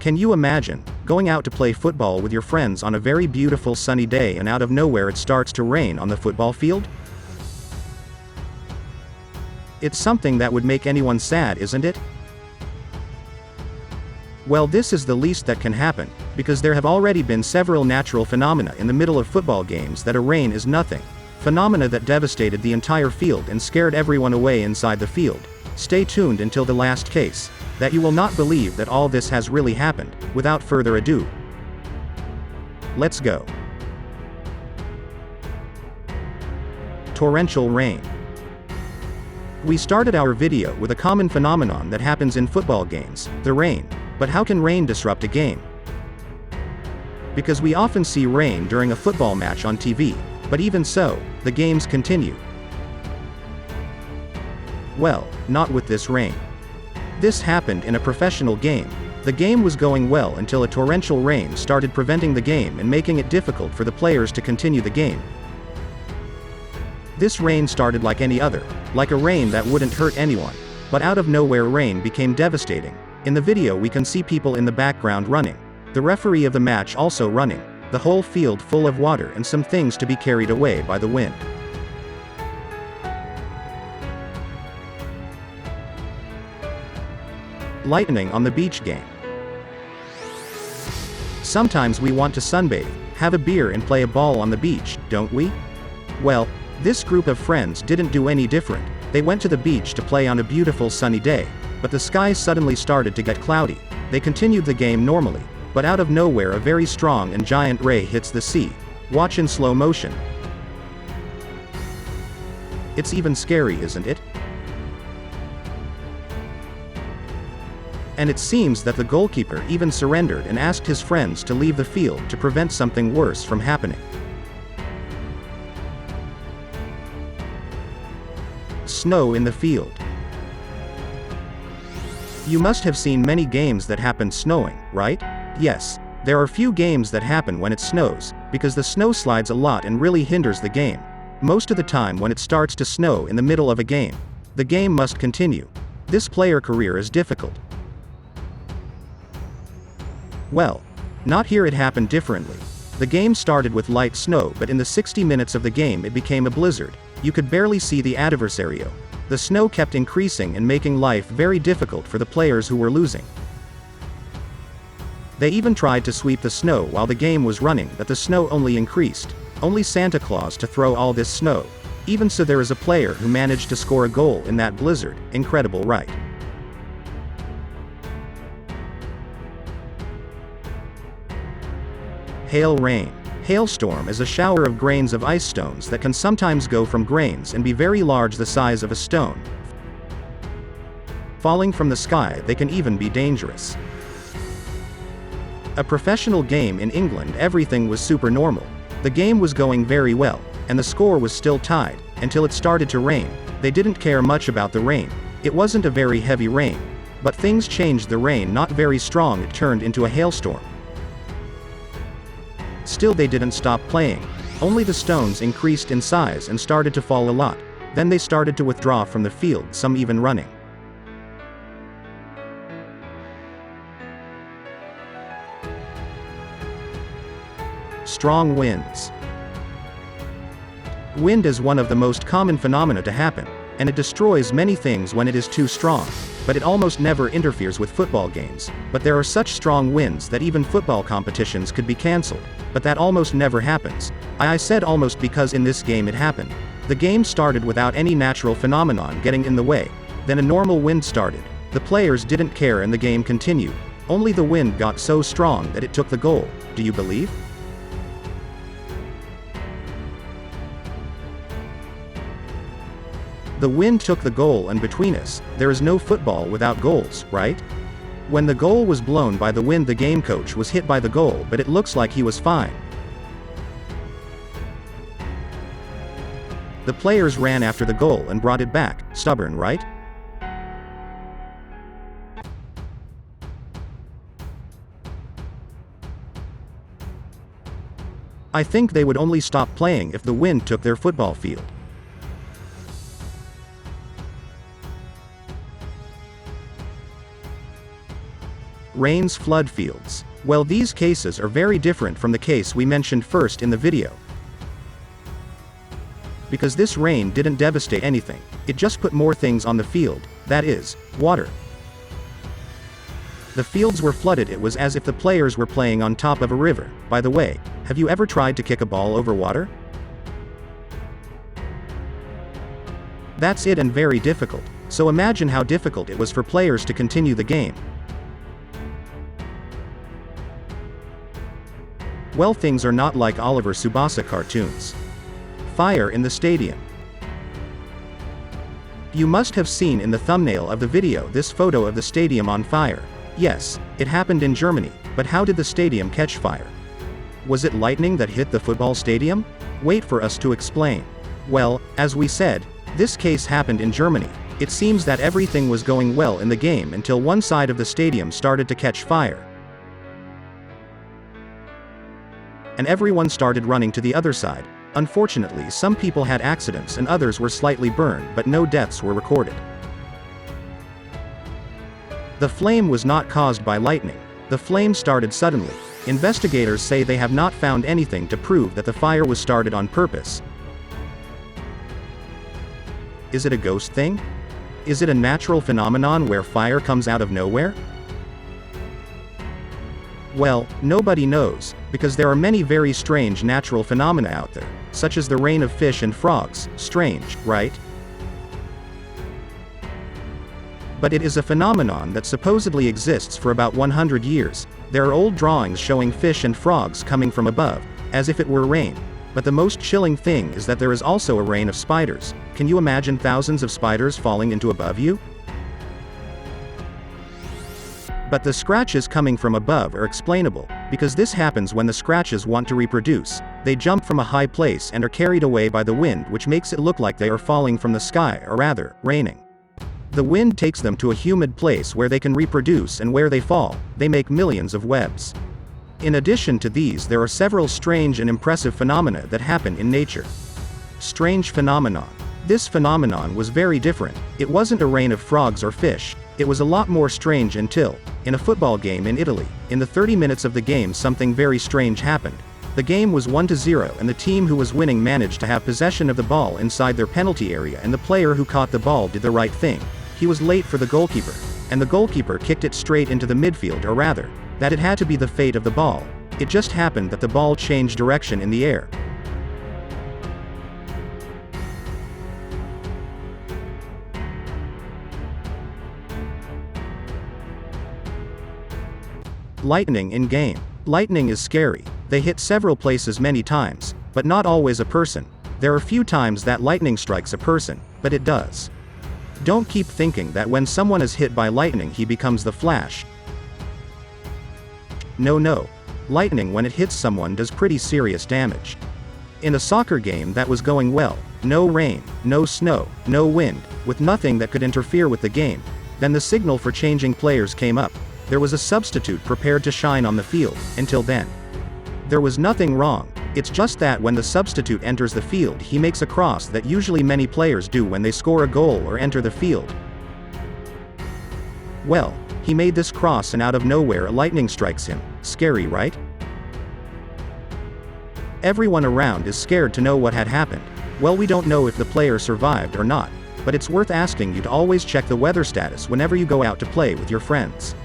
Can you imagine going out to play football with your friends on a very beautiful sunny day and out of nowhere it starts to rain on the football field? It's something that would make anyone sad, isn't it? Well, this is the least that can happen, because there have already been several natural phenomena in the middle of football games that a rain is nothing. Phenomena that devastated the entire field and scared everyone away inside the field. Stay tuned until the last case, that you will not believe that all this has really happened. Without further ado, let's go. Torrential rain. We started our video with a common phenomenon that happens in football games, the rain. But how can rain disrupt a game? Because we often see rain during a football match on TV, but even so, the games continue. Well, not with this rain. This happened in a professional game. The game was going well until a torrential rain started preventing the game and making it difficult for the players to continue the game. This rain started like any other, like a rain that wouldn't hurt anyone, but out of nowhere rain became devastating. In the video we can see people in the background running, the referee of the match also running, the whole field full of water and some things to be carried away by the wind. Lightning on the beach game. Sometimes we want to sunbathe, have a beer and play a ball on the beach, don't we? Well, this group of friends didn't do any different. They went to the beach to play on a beautiful sunny day. But the skies suddenly started to get cloudy. They continued the game normally, but out of nowhere a very strong and giant ray hits the sea. Watch in slow motion. It's even scary, isn't it? And it seems that the goalkeeper even surrendered and asked his friends to leave the field to prevent something worse from happening. Snow in the field. You must have seen many games that happen snowing, right? Yes. There are few games that happen when it snows, because the snow slides a lot and really hinders the game. Most of the time when it starts to snow in the middle of a game, the game must continue. This player career is difficult. Well, not here. It happened differently. The game started with light snow, but in the 60 minutes of the game it became a blizzard. You could barely see the adversario. The snow kept increasing and making life very difficult for the players who were losing. They even tried to sweep the snow while the game was running, but the snow only increased. Only Santa Claus to throw all this snow. Even so, there is a player who managed to score a goal in that blizzard. Incredible, right? Hail rain. Hailstorm is a shower of grains of ice stones that can sometimes go from grains and be very large, the size of a stone. Falling from the sky, they can even be dangerous. A professional game in England, everything was super normal. The game was going very well, and the score was still tied, until it started to rain. They didn't care much about the rain. It wasn't a very heavy rain. But things changed. The rain, not very strong, it turned into a hailstorm. Still, they didn't stop playing. Only the stones increased in size and started to fall a lot. Then they started to withdraw from the field, some even running. Strong winds. Wind is one of the most common phenomena to happen, and it destroys many things when it is too strong. But it almost never interferes with football games. But there are such strong winds that even football competitions could be cancelled. But that almost never happens. I said almost because in this game it happened. The game started without any natural phenomenon getting in the way. Then a normal wind started. The players didn't care and the game continued. Only the wind got so strong that it took the goal. Do you believe? The wind took the goal, and between us, there is no football without goals, right? When the goal was blown by the wind, the game coach was hit by the goal, but it looks like he was fine. The players ran after the goal and brought it back. Stubborn, right? I think they would only stop playing if the wind took their football field. Rains flood fields. Well, these cases are very different from the case we mentioned first in the video. Because this rain didn't devastate anything, it just put more things on the field, that is, water. The fields were flooded. It was as if the players were playing on top of a river. By the way, have you ever tried to kick a ball over water? That's it, and very difficult. So imagine how difficult it was for players to continue the game. Well, things are not like Oliver Tsubasa cartoons. Fire in the stadium. You must have seen in the thumbnail of the video this photo of the stadium on fire. Yes, it happened in Germany, but how did the stadium catch fire? Was it lightning that hit the football stadium? Wait for us to explain. Well, as we said, this case happened in Germany. It seems that everything was going well in the game until one side of the stadium started to catch fire. And everyone started running to the other side. Unfortunately, some people had accidents and others were slightly burned, but no deaths were recorded. The flame was not caused by lightning. The flame started suddenly. Investigators say they have not found anything to prove that the fire was started on purpose. Is it a ghost thing? Is it a natural phenomenon where fire comes out of nowhere? Well, nobody knows, because there are many very strange natural phenomena out there, such as the rain of fish and frogs. Strange, right? But it is a phenomenon that supposedly exists for about 100 years. There are old drawings showing fish and frogs coming from above, as if it were rain. But the most chilling thing is that there is also a rain of spiders. Can you imagine thousands of spiders falling into above you? But the scratches coming from above are explainable, because this happens when the scratches want to reproduce. They jump from a high place and are carried away by the wind, which makes it look like they are falling from the sky, or rather, raining. The wind takes them to a humid place where they can reproduce, and where they fall, they make millions of webs. In addition to these, there are several strange and impressive phenomena that happen in nature. Strange phenomenon. This phenomenon was very different. It wasn't a rain of frogs or fish. It was a lot more strange until, in a football game in Italy, in the 30 minutes of the game, something very strange happened. The game was 1-0 and the team who was winning managed to have possession of the ball inside their penalty area, and the player who caught the ball did the right thing. He was late for the goalkeeper, and the goalkeeper kicked it straight into the midfield, or rather, that it had to be the fate of the ball. It just happened that the ball changed direction in the air. Lightning in game. Lightning is scary. They hit several places many times, but not always a person. There are few times that lightning strikes a person, but it does. Don't keep thinking that when someone is hit by lightning he becomes the Flash. No. Lightning, when it hits someone, does pretty serious damage. In a soccer game that was going well, no rain, no snow, no wind, with nothing that could interfere with the game, then the signal for changing players came up. There was a substitute prepared to shine on the field. Until then, there was nothing wrong. It's just that when the substitute enters the field, he makes a cross that usually many players do when they score a goal or enter the field. Well, he made this cross and out of nowhere a lightning strikes him. Scary, right? Everyone around is scared to know what had happened. Well, we don't know if the player survived or not, but it's worth asking you to always check the weather status whenever you go out to play with your friends.